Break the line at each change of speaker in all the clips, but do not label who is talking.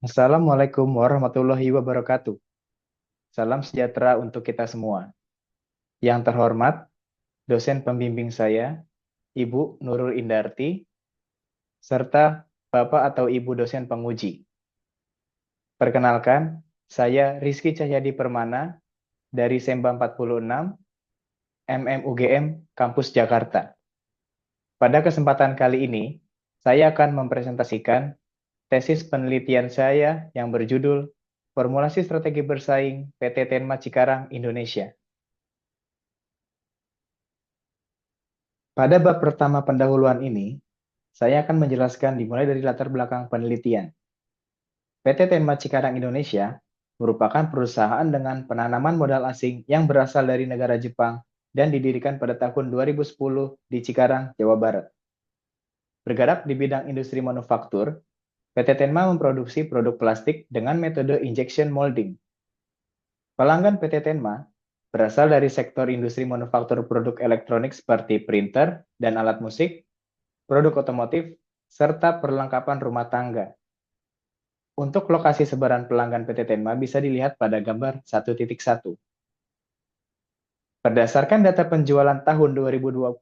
Assalamualaikum warahmatullahi wabarakatuh. Salam sejahtera untuk kita semua. Yang terhormat, dosen pembimbing saya, Ibu Nurul Indarti, serta Bapak atau Ibu dosen penguji. Perkenalkan, saya Rizky Cahyadi Permana dari Semba 46, MMUGM, Kampus Jakarta. Pada kesempatan kali ini, saya akan mempresentasikan tesis penelitian saya yang berjudul Formulasi Strategi Bersaing PT Tenma Cikarang Indonesia. Pada bab pertama pendahuluan ini, saya akan menjelaskan dimulai dari latar belakang penelitian. PT Tenma Cikarang Indonesia merupakan perusahaan dengan penanaman modal asing yang berasal dari negara Jepang dan didirikan pada tahun 2010 di Cikarang, Jawa Barat. Bergerak di bidang industri manufaktur, PT Tenma memproduksi produk plastik dengan metode injection molding. Pelanggan PT Tenma berasal dari sektor industri manufaktur produk elektronik seperti printer dan alat musik, produk otomotif, serta perlengkapan rumah tangga. Untuk lokasi sebaran pelanggan PT Tenma bisa dilihat pada gambar 1.1. Berdasarkan data penjualan tahun 2024,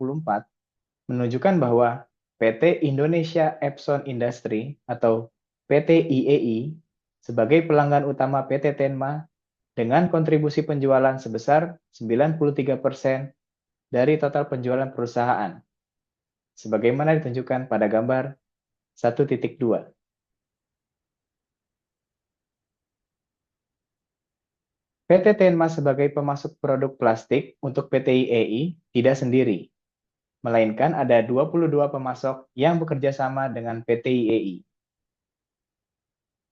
menunjukkan bahwa PT Indonesia Epson Industry atau PT IEI sebagai pelanggan utama PT Tenma dengan kontribusi penjualan sebesar 93% dari total penjualan perusahaan, sebagaimana ditunjukkan pada gambar 1.2. PT Tenma sebagai pemasok produk plastik untuk PT IEI tidak sendiri, melainkan ada 22 pemasok yang bekerja sama dengan PT IEI.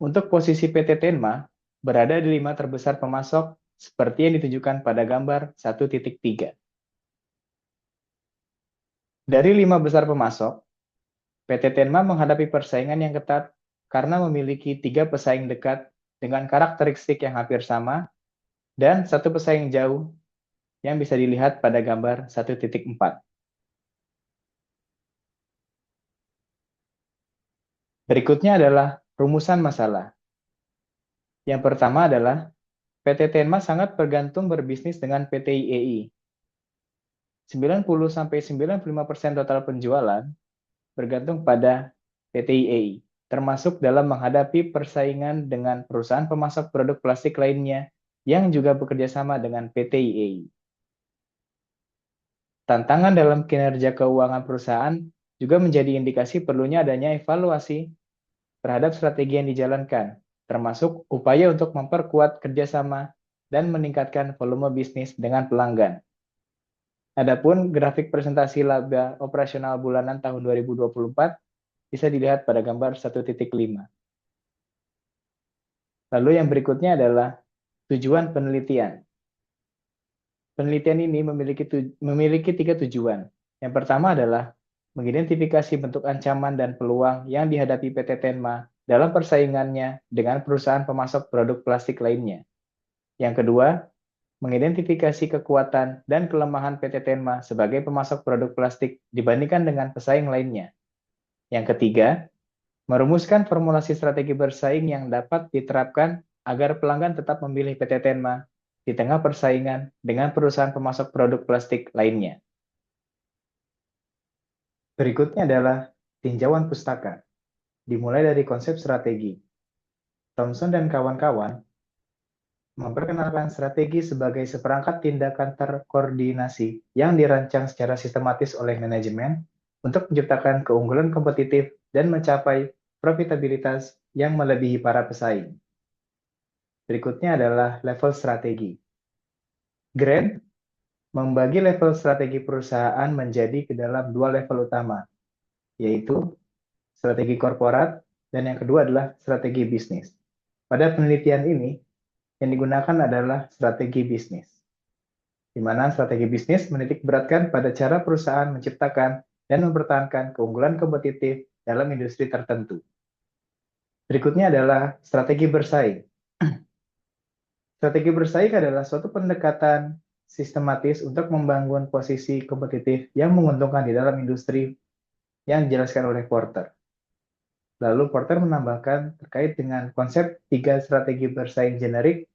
Untuk posisi PT Tenma berada di 5 terbesar pemasok seperti yang ditunjukkan pada gambar 1.3. Dari 5 besar pemasok, PT Tenma menghadapi persaingan yang ketat karena memiliki 3 pesaing dekat dengan karakteristik yang hampir sama dan 1 pesaing jauh yang bisa dilihat pada gambar 1.4. Berikutnya adalah rumusan masalah. Yang pertama adalah PT Tenma sangat bergantung berbisnis dengan PT IEI. 90-95% total penjualan bergantung pada PT IEI, termasuk dalam menghadapi persaingan dengan perusahaan pemasok produk plastik lainnya yang juga bekerja sama dengan PT IEI. Tantangan dalam kinerja keuangan perusahaan juga menjadi indikasi perlunya adanya evaluasi terhadap strategi yang dijalankan, termasuk upaya untuk memperkuat kerjasama dan meningkatkan volume bisnis dengan pelanggan. Adapun grafik presentasi laba operasional bulanan tahun 2024 bisa dilihat pada gambar 1.5. Lalu yang berikutnya adalah tujuan penelitian. Penelitian ini memiliki 3 tujuan. Yang pertama adalah mengidentifikasi bentuk ancaman dan peluang yang dihadapi PT Tenma dalam persaingannya dengan perusahaan pemasok produk plastik lainnya. Yang kedua, mengidentifikasi kekuatan dan kelemahan PT Tenma sebagai pemasok produk plastik dibandingkan dengan pesaing lainnya. Yang ketiga, merumuskan formulasi strategi bersaing yang dapat diterapkan agar pelanggan tetap memilih PT Tenma di tengah persaingan dengan perusahaan pemasok produk plastik lainnya. Berikutnya adalah tinjauan pustaka, dimulai dari konsep strategi. Thomson dan kawan-kawan memperkenalkan strategi sebagai seperangkat tindakan terkoordinasi yang dirancang secara sistematis oleh manajemen untuk menciptakan keunggulan kompetitif dan mencapai profitabilitas yang melebihi para pesaing. Berikutnya adalah level strategi. Grant membagi level strategi perusahaan menjadi ke dalam 2 level utama, yaitu strategi korporat dan yang kedua adalah strategi bisnis. Pada penelitian ini, yang digunakan adalah strategi bisnis, di mana strategi bisnis menitik beratkan pada cara perusahaan menciptakan dan mempertahankan keunggulan kompetitif dalam industri tertentu. Berikutnya adalah strategi bersaing. Strategi bersaing adalah suatu pendekatan sistematis untuk membangun posisi kompetitif yang menguntungkan di dalam industri yang dijelaskan oleh Porter. Lalu Porter menambahkan terkait dengan konsep 3 strategi bersaing generik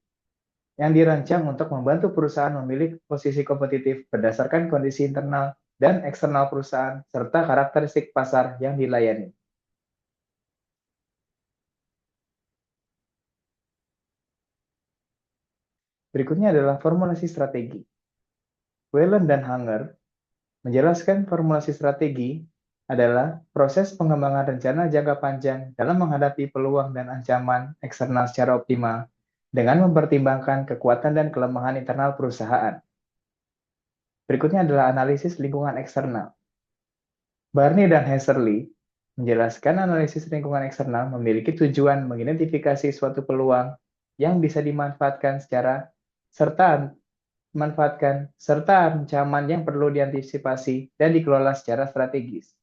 yang dirancang untuk membantu perusahaan memilih posisi kompetitif berdasarkan kondisi internal dan eksternal perusahaan serta karakteristik pasar yang dilayani. Berikutnya adalah formulasi strategi. Whelan dan Hanger menjelaskan formulasi strategi adalah proses pengembangan rencana jangka panjang dalam menghadapi peluang dan ancaman eksternal secara optimal dengan mempertimbangkan kekuatan dan kelemahan internal perusahaan. Berikutnya adalah analisis lingkungan eksternal. Barney dan Hesserly menjelaskan analisis lingkungan eksternal memiliki tujuan mengidentifikasi suatu peluang yang bisa dimanfaatkan serta ancaman yang perlu diantisipasi dan dikelola secara strategis.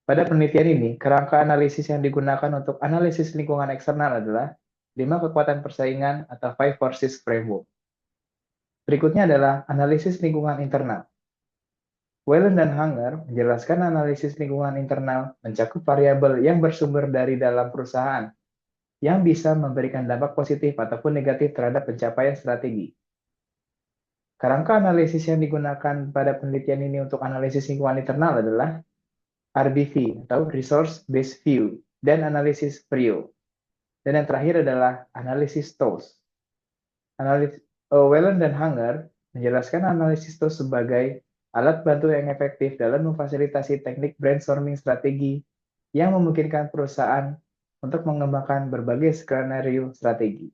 Pada penelitian ini, kerangka analisis yang digunakan untuk analisis lingkungan eksternal adalah 5 kekuatan persaingan atau 5 forces framework. Berikutnya adalah analisis lingkungan internal. Whelan dan Hanger menjelaskan analisis lingkungan internal mencakup variabel yang bersumber dari dalam perusahaan yang bisa memberikan dampak positif ataupun negatif terhadap pencapaian strategi. Kerangka analisis yang digunakan pada penelitian ini untuk analisis lingkungan internal adalah RBV atau Resource Based View dan analisis PRIO. Dan yang terakhir adalah analisis TOS. Whelan dan Hanger menjelaskan analisis TOS sebagai alat bantu yang efektif dalam memfasilitasi teknik brainstorming strategi yang memungkinkan perusahaan untuk mengembangkan berbagai skenario strategi.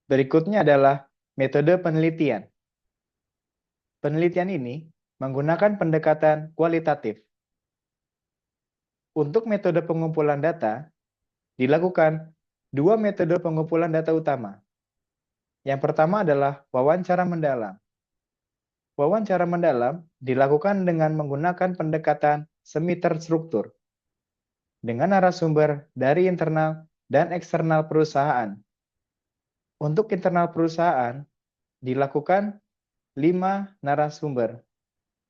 Berikutnya adalah metode penelitian. Penelitian ini menggunakan pendekatan kualitatif. Untuk metode pengumpulan data, dilakukan 2 metode pengumpulan data utama. Yang pertama adalah wawancara mendalam. Wawancara mendalam dilakukan dengan menggunakan pendekatan semi terstruktur dengan narasumber dari internal dan eksternal perusahaan. Untuk internal perusahaan, dilakukan 5 narasumber.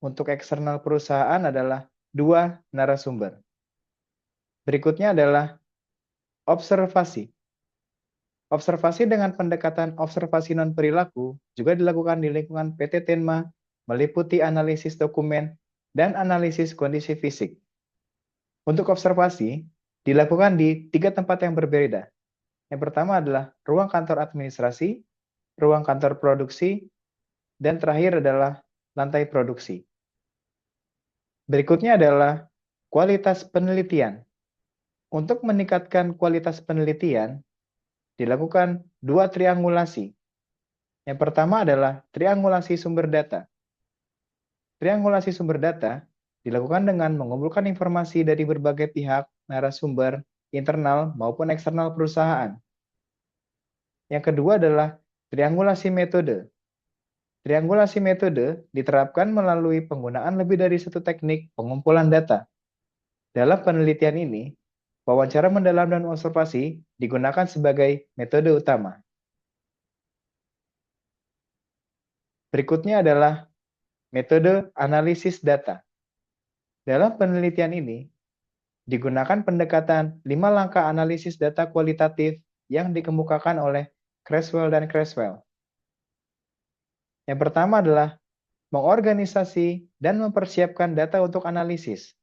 Untuk eksternal perusahaan adalah 2 narasumber. Berikutnya adalah observasi. Observasi dengan pendekatan observasi non-perilaku juga dilakukan di lingkungan PT Tenma, meliputi analisis dokumen dan analisis kondisi fisik. Untuk observasi, dilakukan di 3 tempat yang berbeda. Yang pertama adalah ruang kantor administrasi, ruang kantor produksi, dan terakhir adalah lantai produksi. Berikutnya adalah kualitas penelitian. Untuk meningkatkan kualitas penelitian, dilakukan 2 triangulasi. Yang pertama adalah triangulasi sumber data. Triangulasi sumber data dilakukan dengan mengumpulkan informasi dari berbagai pihak, narasumber, internal maupun eksternal perusahaan. Yang kedua adalah triangulasi metode. Triangulasi metode diterapkan melalui penggunaan lebih dari 1 teknik pengumpulan data. Dalam penelitian ini, wawancara mendalam dan observasi digunakan sebagai metode utama. Berikutnya adalah metode analisis data. Dalam penelitian ini, digunakan pendekatan 5 langkah analisis data kualitatif yang dikemukakan oleh Creswell dan Creswell. Yang pertama adalah mengorganisasi dan mempersiapkan data untuk analisis,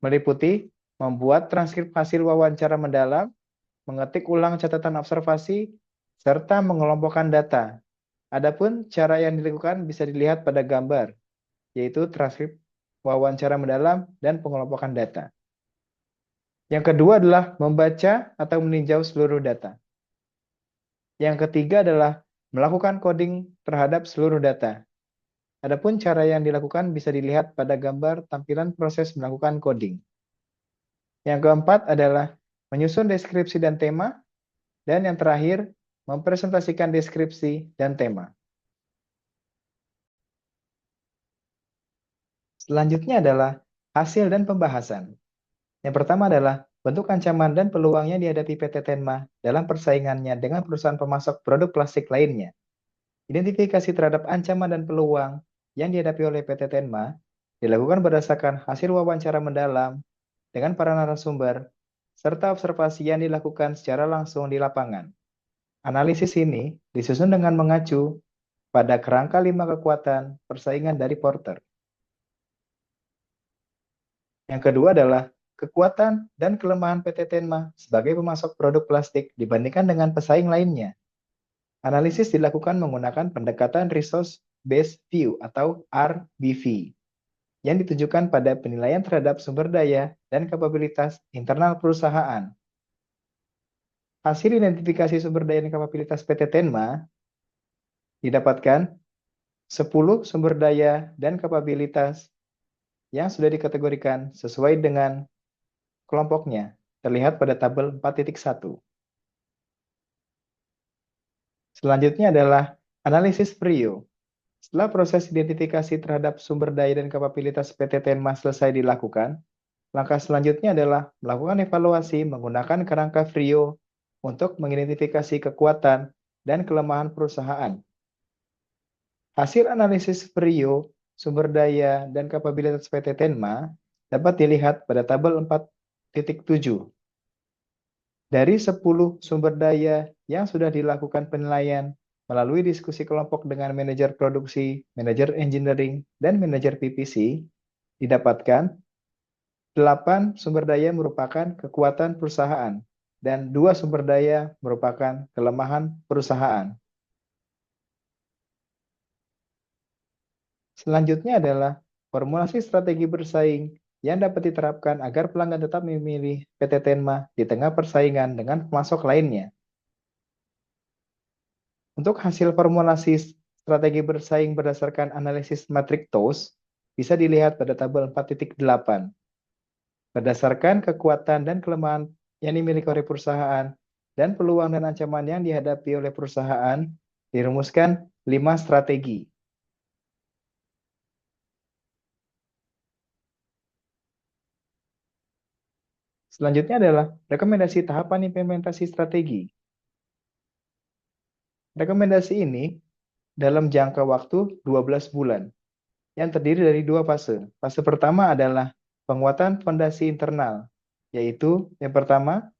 meliputi membuat transkrip hasil wawancara mendalam, mengetik ulang catatan observasi, serta mengelompokkan data. Adapun cara yang dilakukan bisa dilihat pada gambar, yaitu transkrip wawancara mendalam dan pengelompokan data. Yang kedua adalah membaca atau meninjau seluruh data. Yang ketiga adalah melakukan coding terhadap seluruh data. Adapun cara yang dilakukan bisa dilihat pada gambar tampilan proses melakukan coding. Yang keempat adalah menyusun deskripsi dan tema. Dan yang terakhir, mempresentasikan deskripsi dan tema. Selanjutnya adalah hasil dan pembahasan. Yang pertama adalah bentuk ancaman dan peluang yang dihadapi PT Tenma dalam persaingannya dengan perusahaan pemasok produk plastik lainnya. Identifikasi terhadap ancaman dan peluang yang dihadapi oleh PT Tenma dilakukan berdasarkan hasil wawancara mendalam dengan para narasumber, serta observasi yang dilakukan secara langsung di lapangan. Analisis ini disusun dengan mengacu pada kerangka 5 kekuatan persaingan dari Porter. Yang kedua adalah kekuatan dan kelemahan PT Tenma sebagai pemasok produk plastik dibandingkan dengan pesaing lainnya. Analisis dilakukan menggunakan pendekatan Resource Based View atau RBV yang ditujukan pada penilaian terhadap sumber daya dan kapabilitas internal perusahaan. Hasil identifikasi sumber daya dan kapabilitas PT Tenma didapatkan 10 sumber daya dan kapabilitas yang sudah dikategorikan sesuai dengan kelompoknya, terlihat pada tabel 4.1. Selanjutnya adalah analisis PRIO. Setelah proses identifikasi terhadap sumber daya dan kapabilitas PT Tenma selesai dilakukan, langkah selanjutnya adalah melakukan evaluasi menggunakan kerangka PRIO untuk mengidentifikasi kekuatan dan kelemahan perusahaan. Hasil analisis PRIO, sumber daya, dan kapabilitas PT Tenma dapat dilihat pada tabel 4.7. Dari 10 sumber daya yang sudah dilakukan penilaian melalui diskusi kelompok dengan manajer produksi, manajer engineering, dan manajer PPC, didapatkan 8 sumber daya merupakan kekuatan perusahaan dan 2 sumber daya merupakan kelemahan perusahaan. Selanjutnya adalah formulasi strategi bersaing yang dapat diterapkan agar pelanggan tetap memilih PT Tenma di tengah persaingan dengan pemasok lainnya. Untuk hasil formulasi strategi bersaing berdasarkan analisis matrik TOWS bisa dilihat pada tabel 4.8. Berdasarkan kekuatan dan kelemahan yang dimiliki oleh perusahaan dan peluang dan ancaman yang dihadapi oleh perusahaan, dirumuskan 5 strategi. Selanjutnya adalah rekomendasi tahapan implementasi strategi. Rekomendasi ini dalam jangka waktu 12 bulan yang terdiri dari 2 fase. Fase pertama adalah penguatan fondasi internal, yaitu yang pertama,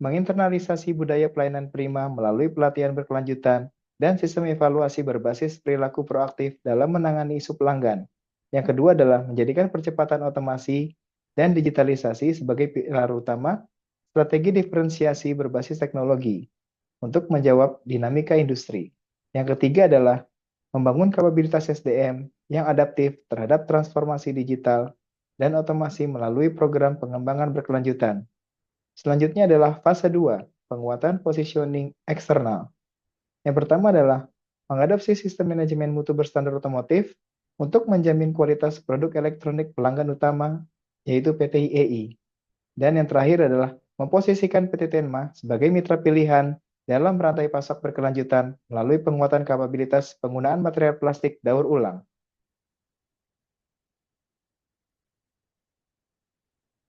menginternalisasi budaya pelayanan prima melalui pelatihan berkelanjutan dan sistem evaluasi berbasis perilaku proaktif dalam menangani isu pelanggan. Yang kedua adalah menjadikan percepatan otomasi dan digitalisasi sebagai pilar utama strategi diferensiasi berbasis teknologi untuk menjawab dinamika industri. Yang ketiga adalah membangun kapabilitas SDM yang adaptif terhadap transformasi digital dan otomasi melalui program pengembangan berkelanjutan. Selanjutnya adalah fase 2, penguatan positioning eksternal. Yang pertama adalah mengadopsi sistem manajemen mutu berstandar otomotif untuk menjamin kualitas produk elektronik pelanggan utama, yaitu PT IEI. Dan yang terakhir adalah memposisikan PT Tenma sebagai mitra pilihan dalam rantai pasok berkelanjutan melalui penguatan kapabilitas penggunaan material plastik daur ulang.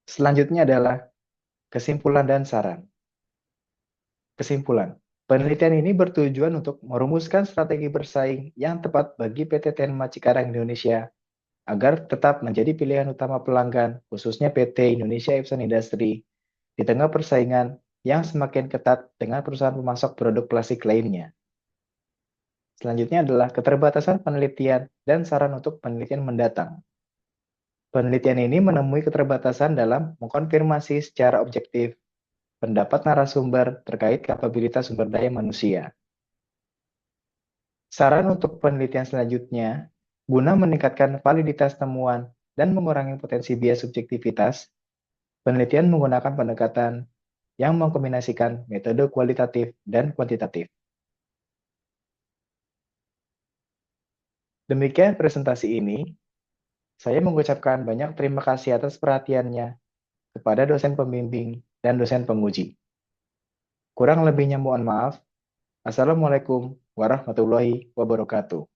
Selanjutnya adalah kesimpulan dan saran. Kesimpulan, penelitian ini bertujuan untuk merumuskan strategi bersaing yang tepat bagi PT Tenma Cikarang Indonesia agar tetap menjadi pilihan utama pelanggan, khususnya PT Indonesia Epson Industry, di tengah persaingan yang semakin ketat dengan perusahaan pemasok produk plastik lainnya. Selanjutnya adalah keterbatasan penelitian dan saran untuk penelitian mendatang. Penelitian ini menemui keterbatasan dalam mengkonfirmasi secara objektif pendapat narasumber terkait kapabilitas sumber daya manusia. Saran untuk penelitian selanjutnya, guna meningkatkan validitas temuan dan mengurangi potensi bias subjektivitas, penelitian menggunakan pendekatan yang mengkombinasikan metode kualitatif dan kuantitatif. Demikian presentasi ini. Saya mengucapkan banyak terima kasih atas perhatiannya kepada dosen pembimbing dan dosen penguji. Kurang lebihnya mohon maaf. Assalamualaikum warahmatullahi wabarakatuh.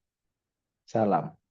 Salam.